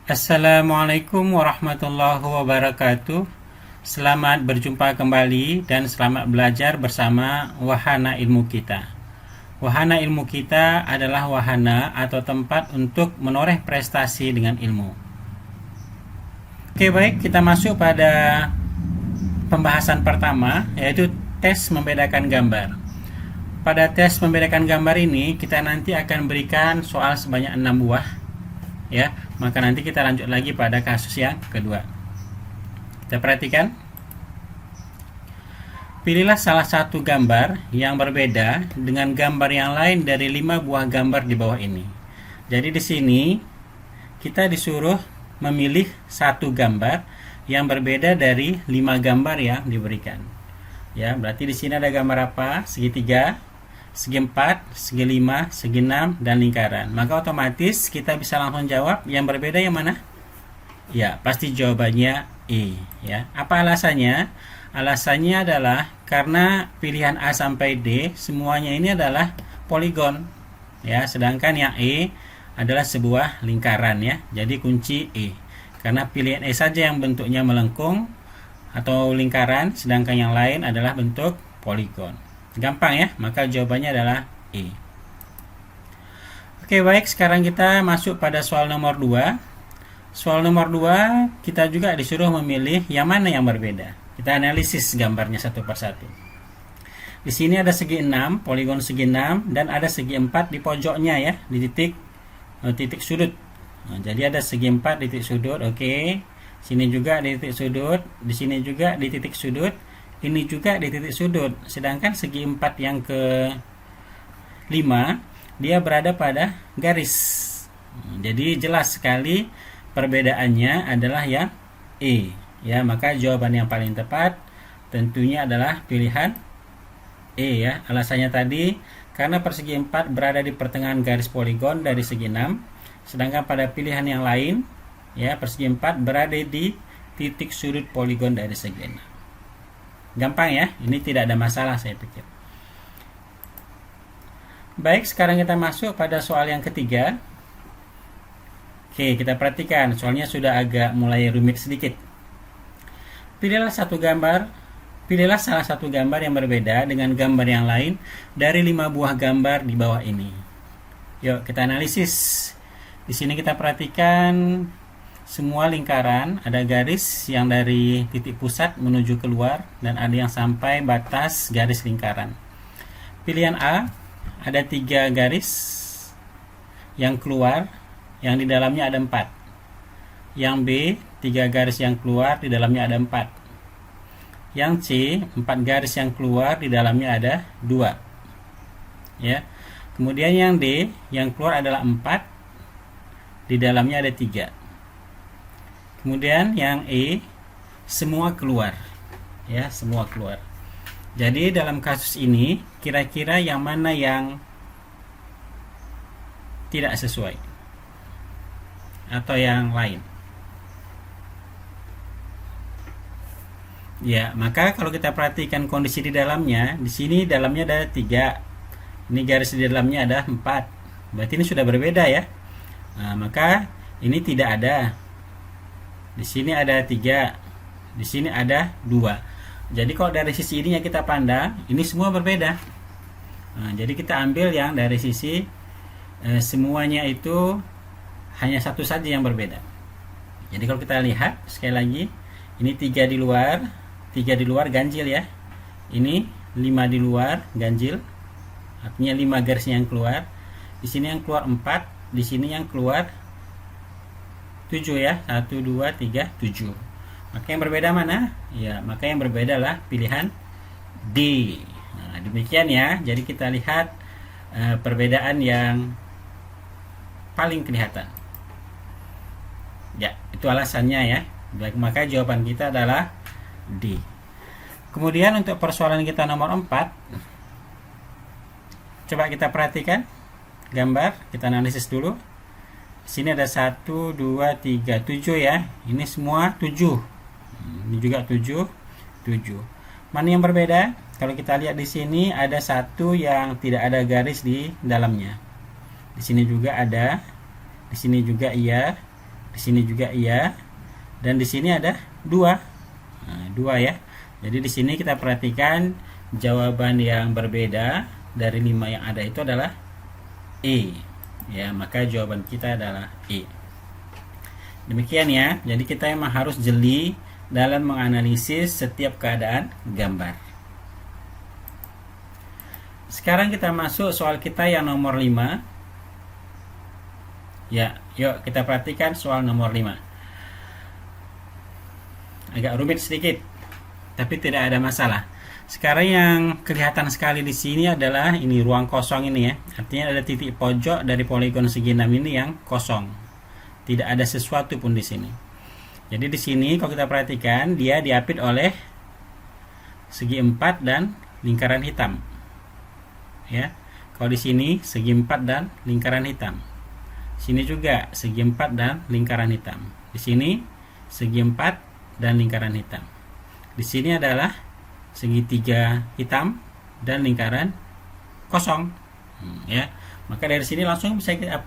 Assalamualaikum warahmatullahi wabarakatuh. Selamat berjumpa kembali dan selamat belajar bersama wahana ilmu kita. Wahana ilmu kita adalah wahana atau tempat untuk menoreh prestasi dengan ilmu. Oke, baik, kita masuk pada pembahasan pertama, yaitu tes membedakan gambar. Pada tes membedakan gambar ini, kita nanti akan berikan soal sebanyak 6 buah. Ya, maka nanti kita lanjut lagi pada kasus yang kedua. Kita perhatikan. Pilihlah salah satu gambar yang berbeda dengan gambar yang lain dari 5 buah gambar di bawah ini. Jadi di sini kita disuruh memilih satu gambar yang berbeda dari 5 gambar yang diberikan. Ya, berarti di sini ada gambar apa? Segitiga, segi 4, segi 5, segi 6, dan lingkaran. Maka otomatis kita bisa langsung jawab yang berbeda yang mana? Ya, pasti jawabannya E. Ya. Apa alasannya? Alasannya adalah karena pilihan A sampai D semuanya ini adalah poligon. Ya, sedangkan yang E adalah sebuah lingkaran ya. Jadi kunci E. Karena pilihan E saja yang bentuknya melengkung atau lingkaran, sedangkan yang lain adalah bentuk poligon. Gampang ya, maka jawabannya adalah E. Oke, baik, sekarang kita masuk pada soal nomor 2. Soal nomor 2, kita juga disuruh memilih yang mana yang berbeda. Kita analisis gambarnya satu persatu. Di sini ada segi 6, poligon segi 6, dan ada segi 4 di pojoknya ya, di titik sudut. Nah, jadi ada segi 4 di titik sudut, oke. Sini juga di titik sudut, di sini juga di titik sudut. Ini juga di titik sudut. Sedangkan segi 4 yang ke 5 dia berada pada garis. Jadi jelas sekali perbedaannya adalah yang E. Ya, maka jawaban yang paling tepat tentunya adalah pilihan E ya. Alasannya tadi karena persegi 4 berada di pertengahan garis poligon dari segi 6, sedangkan pada pilihan yang lain ya persegi 4 berada di titik sudut poligon dari segi 6. Gampang ya, ini tidak ada masalah saya pikir. Baik, sekarang kita masuk pada soal yang ketiga. Oke, kita perhatikan, soalnya sudah agak mulai rumit sedikit. Pilihlah salah satu gambar yang berbeda dengan gambar yang lain dari 5 buah gambar di bawah ini. Yuk, kita analisis. Di sini kita perhatikan semua lingkaran, ada garis yang dari titik pusat menuju keluar dan ada yang sampai batas garis lingkaran. Pilihan A, ada 3 garis yang keluar, yang di dalamnya ada 4. Yang B, 3 garis yang keluar, di dalamnya ada 4. Yang C, 4 garis yang keluar, di dalamnya ada 2. Ya. Kemudian yang D, yang keluar adalah 4, di dalamnya ada 3. Kemudian yang E, semua keluar. Ya, semua keluar. Jadi dalam kasus ini, kira-kira yang mana yang tidak sesuai? Atau yang lain? Ya, maka kalau kita perhatikan kondisi di dalamnya, di sini dalamnya ada 3. Ini garis di dalamnya ada 4. Berarti ini sudah berbeda ya. Nah, maka ini tidak ada. Di sini ada 3, di sini ada 2. Jadi kalau dari sisi ini yang kita pandang, ini semua berbeda. Nah, jadi kita ambil yang dari sisi semuanya itu hanya satu saja yang berbeda. Jadi kalau kita lihat sekali lagi, ini 3 di luar, 3 di luar ganjil ya. Ini 5 di luar ganjil, artinya 5 garis yang keluar. Di sini yang keluar 4, di sini yang keluar 7 ya, 1, 2, 3, 7. Maka yang berbeda mana? Ya, maka yang berbeda adalah pilihan D. Nah, demikian ya. Jadi kita lihat perbedaan yang paling kelihatan. Ya, itu alasannya ya. Maka jawaban kita adalah D. Kemudian untuk persoalan kita nomor 4, coba kita perhatikan gambar, kita analisis dulu. Sini ada 1, 2, 3, 7 ya. Ini semua 7. Ini juga 7, 7. Mana yang berbeda? Kalau kita lihat di sini ada 1 yang tidak ada garis di dalamnya. Di sini juga ada, di sini juga iya, di sini juga iya, dan di sini ada 2. Nah, 2 ya. Jadi di sini kita perhatikan jawaban yang berbeda dari 5 yang ada itu adalah E. Ya, maka jawaban kita adalah E. Demikian ya. Jadi kita memang harus jeli dalam menganalisis setiap keadaan gambar. Sekarang kita masuk soal kita yang nomor 5. Ya, yuk kita perhatikan soal nomor 5. Agak rumit sedikit, tapi tidak ada masalah. Sekarang yang kelihatan sekali di sini adalah ini ruang kosong ini ya. Artinya ada titik pojok dari poligon segi 6 ini yang kosong. Tidak ada sesuatu pun di sini. Jadi di sini kalau kita perhatikan dia diapit oleh segi 4 dan lingkaran hitam. Ya. Kalau di sini segi 4 dan lingkaran hitam. Sini juga segi 4 dan lingkaran hitam. Di sini segi 4 dan lingkaran hitam. Di sini adalah segitiga hitam dan lingkaran kosong. Ya. Maka dari sini langsung bisa kita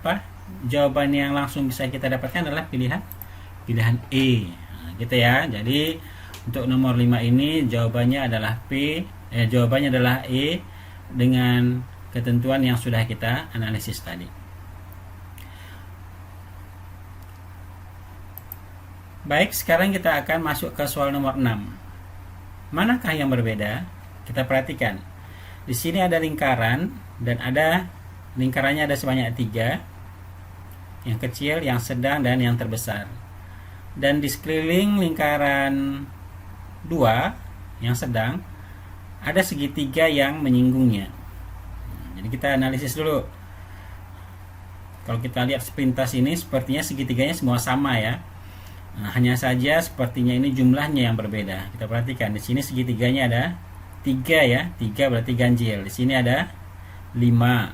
jawaban yang langsung bisa kita dapatkan adalah pilihan E. Nah, gitu ya. Jadi untuk nomor 5 ini jawabannya adalah jawabannya adalah E dengan ketentuan yang sudah kita analisis tadi. Baik, sekarang kita akan masuk ke soal nomor 6. Manakah yang berbeda? Kita perhatikan. Di sini ada lingkaran dan lingkarannya ada sebanyak 3. Yang kecil, yang sedang, dan yang terbesar. Dan di sekeliling lingkaran 2 yang sedang ada segitiga yang menyinggungnya. Jadi kita analisis dulu. Kalau kita lihat sepintas ini sepertinya segitiganya semua sama ya. Nah, hanya saja sepertinya ini jumlahnya yang berbeda. Kita perhatikan di sini segitiganya ada 3 ya. 3 berarti ganjil. Di sini ada 5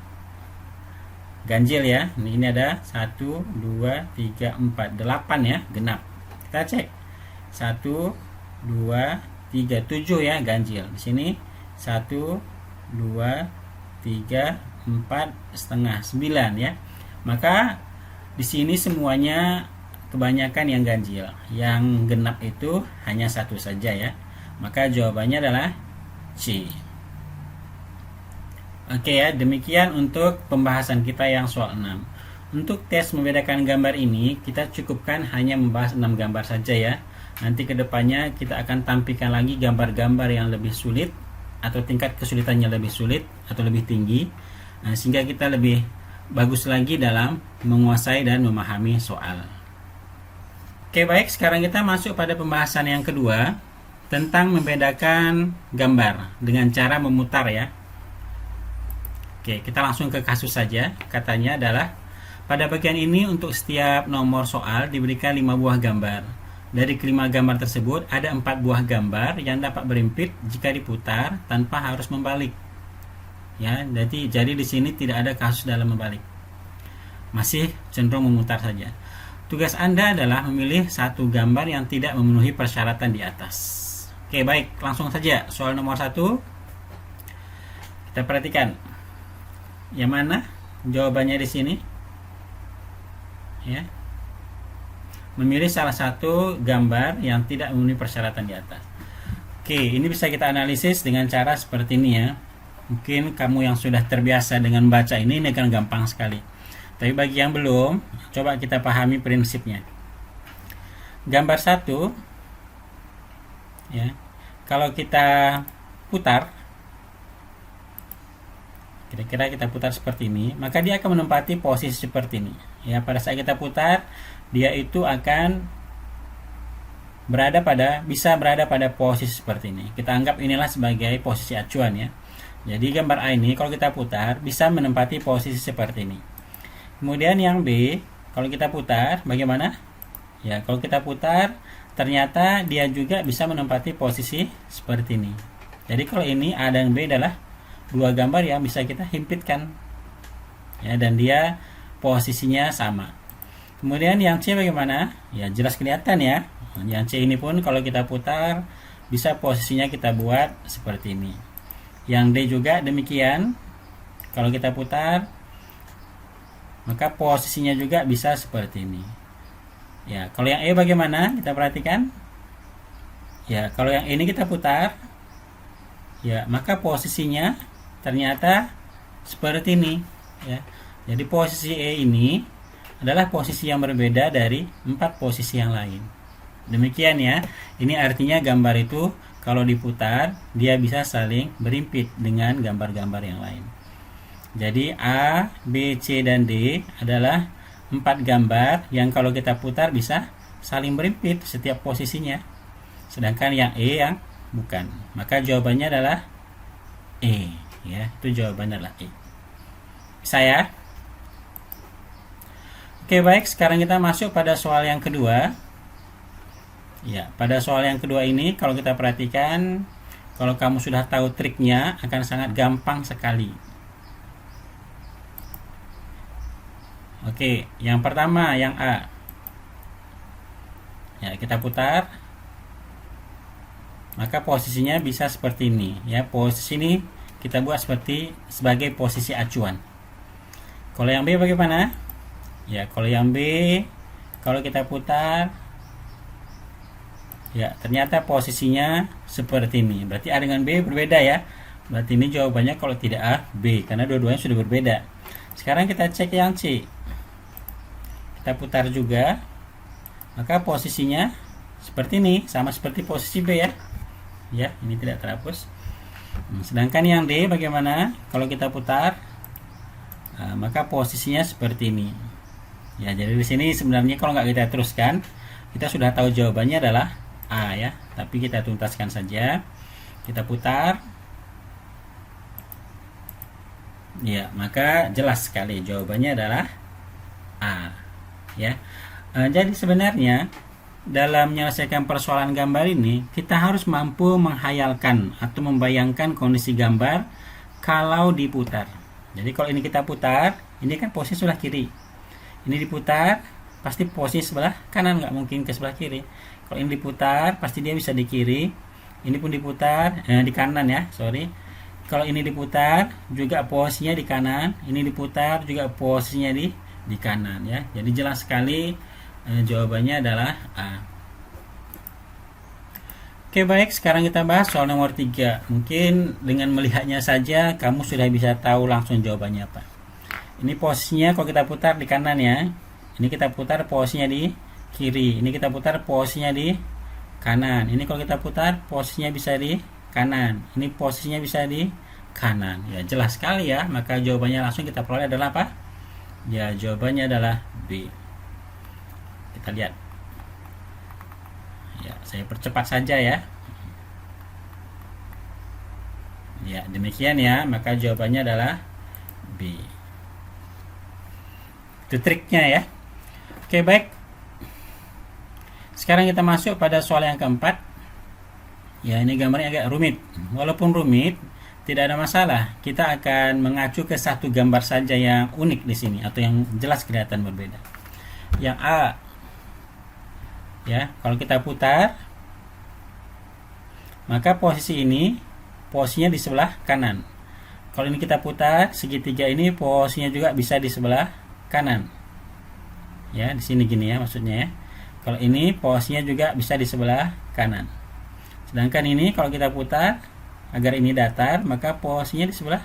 ganjil ya. Ini ada 1, 2, 3, 4, 8 ya, genap. Kita cek. 1, 2, 3, 7 ya, ganjil. Di sini 1, 2, 3, 4, setengah, 9 ya. Maka di sini semuanya kebanyakan yang ganjil. Yang genap itu hanya 1 saja ya. Maka jawabannya adalah C. Oke ya, demikian untuk pembahasan kita yang soal 6. Untuk tes membedakan gambar ini, kita cukupkan hanya membahas 6 gambar saja ya. Nanti kedepannya kita akan tampilkan lagi gambar-gambar yang lebih sulit atau tingkat kesulitannya lebih sulit atau lebih tinggi, sehingga kita lebih bagus lagi dalam menguasai dan memahami soal. Oke baik, sekarang kita masuk pada pembahasan yang kedua tentang membedakan gambar dengan cara memutar ya. Oke, kita langsung ke kasus saja. Katanya adalah pada bagian ini untuk setiap nomor soal diberikan 5 buah gambar. Dari kelima gambar tersebut ada 4 buah gambar yang dapat berimpit jika diputar tanpa harus membalik. Ya, jadi di sini tidak ada kasus dalam membalik. Masih cenderung memutar saja. Tugas Anda adalah memilih satu gambar yang tidak memenuhi persyaratan di atas. Oke, baik, langsung saja soal nomor 1. Kita perhatikan. Yang mana jawabannya di sini? Ya. Memilih salah satu gambar yang tidak memenuhi persyaratan di atas. Oke, ini bisa kita analisis dengan cara seperti ini ya. Mungkin kamu yang sudah terbiasa dengan baca ini akan gampang sekali. Tapi bagi yang belum, coba kita pahami prinsipnya. Gambar 1 ya. Kalau kita putar, kira-kira kita putar seperti ini, maka dia akan menempati posisi seperti ini. Ya, pada saat kita putar, dia itu akan bisa berada pada posisi seperti ini. Kita anggap inilah sebagai posisi acuan ya. Jadi gambar A ini kalau kita putar bisa menempati posisi seperti ini. Kemudian yang B, kalau kita putar bagaimana? Ya, kalau kita putar ternyata dia juga bisa menempati posisi seperti ini. Jadi kalau ini A dan B adalah dua gambar yang bisa kita himpitkan. Ya, dan dia posisinya sama. Kemudian yang C bagaimana? Ya, jelas kelihatan ya. Yang C ini pun kalau kita putar bisa posisinya kita buat seperti ini. Yang D juga demikian. Kalau kita putar maka posisinya juga bisa seperti ini. Ya, kalau yang E bagaimana? Kita perhatikan. Ya, kalau yang ini kita putar, ya, maka posisinya ternyata seperti ini, ya. Jadi posisi E ini adalah posisi yang berbeda dari 4 posisi yang lain. Demikian ya. Ini artinya gambar itu kalau diputar, dia bisa saling berimpit dengan gambar-gambar yang lain. Jadi A, B, C, dan D adalah 4 gambar yang kalau kita putar bisa saling berimpit setiap posisinya. Sedangkan yang E yang bukan. Maka jawabannya adalah E, ya. Itu jawabannya adalah E. Saya. Oke, baik, sekarang kita masuk pada soal yang kedua. Ya, pada soal yang kedua ini kalau kita perhatikan, kalau kamu sudah tahu triknya akan sangat gampang sekali. Oke, yang pertama yang A. Ya, kita putar. Maka posisinya bisa seperti ini, ya. Posisi ini kita buat sebagai posisi acuan. Kalau yang B bagaimana? Ya, kalau yang B kalau kita putar, ya, ternyata posisinya seperti ini. Berarti A dengan B berbeda ya. Berarti ini jawabannya kalau tidak A, B, karena dua-duanya sudah berbeda. Sekarang kita cek yang C. Kita putar juga. Maka posisinya seperti ini, sama seperti posisi B ya. Ya, ini tidak terhapus. Sedangkan yang D bagaimana? Kalau kita putar, maka posisinya seperti ini. Ya, jadi di sini sebenarnya kalau nggak kita teruskan, kita sudah tahu jawabannya adalah A ya. Tapi kita tuntaskan saja. Kita putar. Ya, maka jelas sekali jawabannya adalah A. Ya. Jadi sebenarnya dalam menyelesaikan persoalan gambar ini, kita harus mampu menghayalkan atau membayangkan kondisi gambar kalau diputar. Jadi kalau ini kita putar, ini kan posisi sebelah kiri. Ini diputar, pasti posisi sebelah kanan, nggak mungkin ke sebelah kiri. Kalau ini diputar, pasti dia bisa di kiri. Ini pun diputar, di kanan ya, sorry. Kalau ini diputar, juga posisinya di kanan. Ini diputar, juga posisinya di kanan ya. Jadi jelas sekali jawabannya adalah A. Oke, baik, sekarang kita bahas soal nomor 3. Mungkin dengan melihatnya saja kamu sudah bisa tahu langsung jawabannya apa. Ini posisinya kalau kita putar di kanan ya. Ini kita putar posisinya di kiri. Ini kita putar posisinya di kanan. Ini kalau kita putar posisinya bisa di kanan. Ini posisinya bisa di kanan. Ya, jelas sekali ya. Maka jawabannya langsung kita peroleh adalah apa? Ya, jawabannya adalah B. Kita lihat. Ya, saya percepat saja ya. Ya, demikian ya. Maka jawabannya adalah B. Itu triknya ya. Oke, baik. Sekarang kita masuk pada soal yang keempat. Ya, ini gambarnya agak rumit. Walaupun rumit, tidak ada masalah. Kita akan mengacu ke satu gambar saja yang unik di sini atau yang jelas kelihatan berbeda. Yang A. Ya, kalau kita putar, maka posisi ini posisinya di sebelah kanan. Kalau ini kita putar, segitiga ini posisinya juga bisa di sebelah kanan. Ya, di sini gini ya maksudnya ya. Kalau ini posisinya juga bisa di sebelah kanan. Sedangkan ini kalau kita putar agar ini datar, maka posisinya di sebelah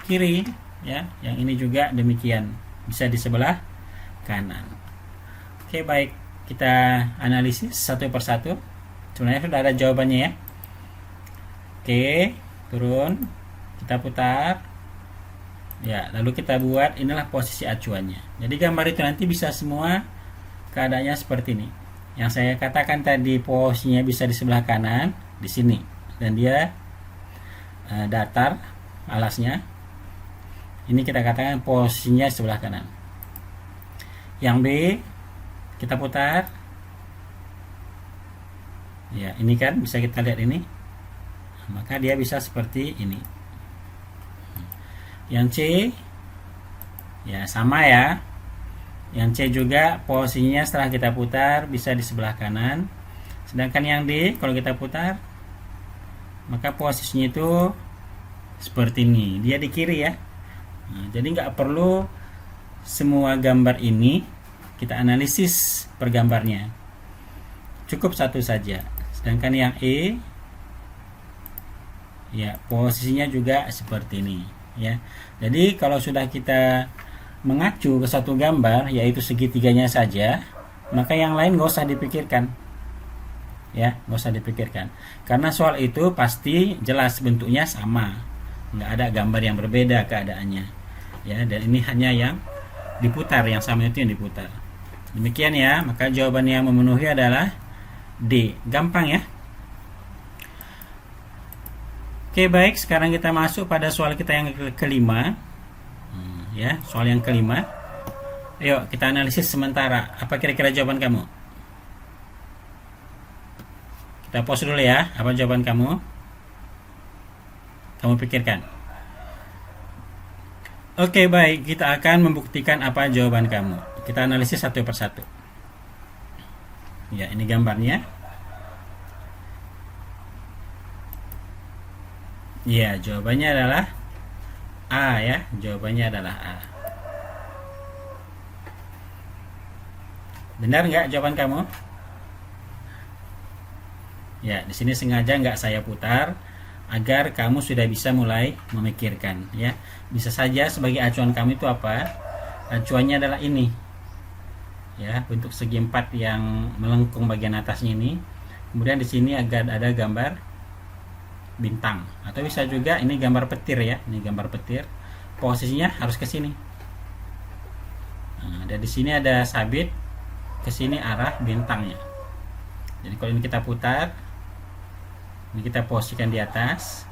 kiri ya. Yang ini juga demikian, bisa di sebelah kanan. Oke, baik. Kita analisis satu persatu. Sebenarnya sudah ada jawabannya ya. Oke, turun. Kita putar. Ya, lalu kita buat inilah posisi acuannya. Jadi gambar itu nanti bisa semua keadaannya seperti ini. Yang saya katakan tadi posisinya bisa di sebelah kanan, di sini. Dan dia datar alasnya. Ini kita katakan posisinya sebelah kanan. Yang B kita putar. Ya, ini kan bisa kita lihat ini. Maka dia bisa seperti ini. Yang C ya sama ya. Yang C juga posisinya setelah kita putar bisa di sebelah kanan. Sedangkan yang D kalau kita putar, maka posisinya itu seperti ini. Dia di kiri ya. Nah, jadi nggak perlu semua gambar ini kita analisis per gambarnya. Cukup satu saja. Sedangkan yang E, ya posisinya juga seperti ini, ya. Jadi kalau sudah kita mengacu ke satu gambar, yaitu segitiganya saja, maka yang lain nggak usah dipikirkan, ya, nggak usah dipikirkan. Karena soal itu pasti jelas bentuknya sama, nggak ada gambar yang berbeda keadaannya, ya. Dan ini hanya yang diputar, yang sama itu yang diputar. Demikian ya, maka jawaban yang memenuhi adalah D. Gampang ya. Oke, baik, sekarang kita masuk pada soal kita yang kelima. Ya, soal yang kelima. Ayo kita analisis sementara. Apa kira-kira jawaban kamu? Kita pause dulu ya. Apa jawaban kamu? Kamu pikirkan. Oke, baik, kita akan membuktikan apa jawaban kamu. Kita analisis satu persatu. Ya, ini gambarnya. Ya, jawabannya adalah A ya. Jawabannya adalah A. Benar nggak jawaban kamu? Ya, di sini sengaja nggak saya putar agar kamu sudah bisa mulai memikirkan ya. Bisa saja sebagai acuan kamu itu apa? Acuannya adalah ini. Ya, bentuk segi empat yang melengkung bagian atasnya ini. Kemudian di sini agak ada gambar bintang, atau bisa juga ini gambar petir ya. Ini gambar petir. Posisinya harus ke sini. Nah, dan di sini ada sabit, ke sini arah bintangnya. Jadi kalau ini kita putar, ini kita posisikan di atas,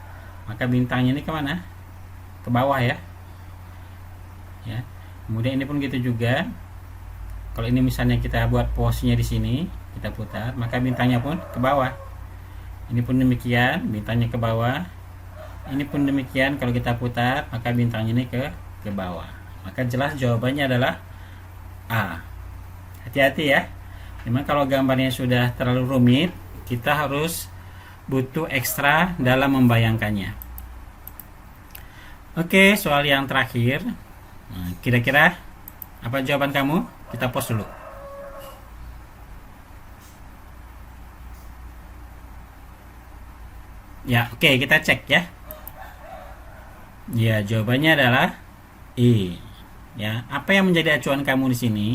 maka bintangnya ini kemana? Ke bawah ya. Ya. Kemudian ini pun gitu juga. Kalau ini misalnya kita buat posisinya di sini, kita putar, maka bintangnya pun ke bawah. Ini pun demikian, bintangnya ke bawah. Ini pun demikian, kalau kita putar, maka bintangnya ini ke bawah. Maka jelas jawabannya adalah A. Hati-hati ya. Memang kalau gambarnya sudah terlalu rumit, kita harus butuh ekstra dalam membayangkannya. Oke, soal yang terakhir. Nah, kira-kira apa jawaban kamu? Kita pause dulu. Ya, oke, kita cek ya. Ya, jawabannya adalah E. Ya, apa yang menjadi acuan kamu di sini?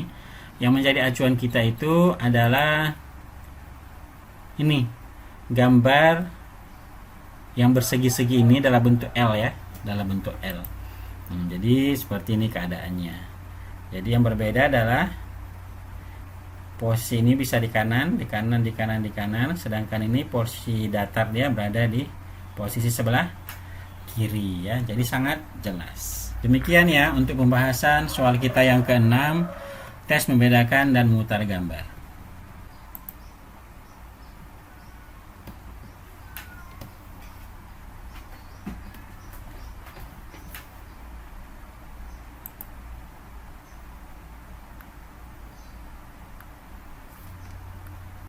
Yang menjadi acuan kita itu adalah ini, gambar yang bersegi-segi ini dalam bentuk L ya, dalam bentuk L. Jadi seperti ini keadaannya. Jadi yang berbeda adalah posisi ini bisa di kanan, di kanan, di kanan, di kanan, sedangkan ini posisi datar dia berada di posisi sebelah kiri ya. Jadi sangat jelas. Demikian ya untuk pembahasan soal kita yang ke-6, tes membedakan dan memutar gambar.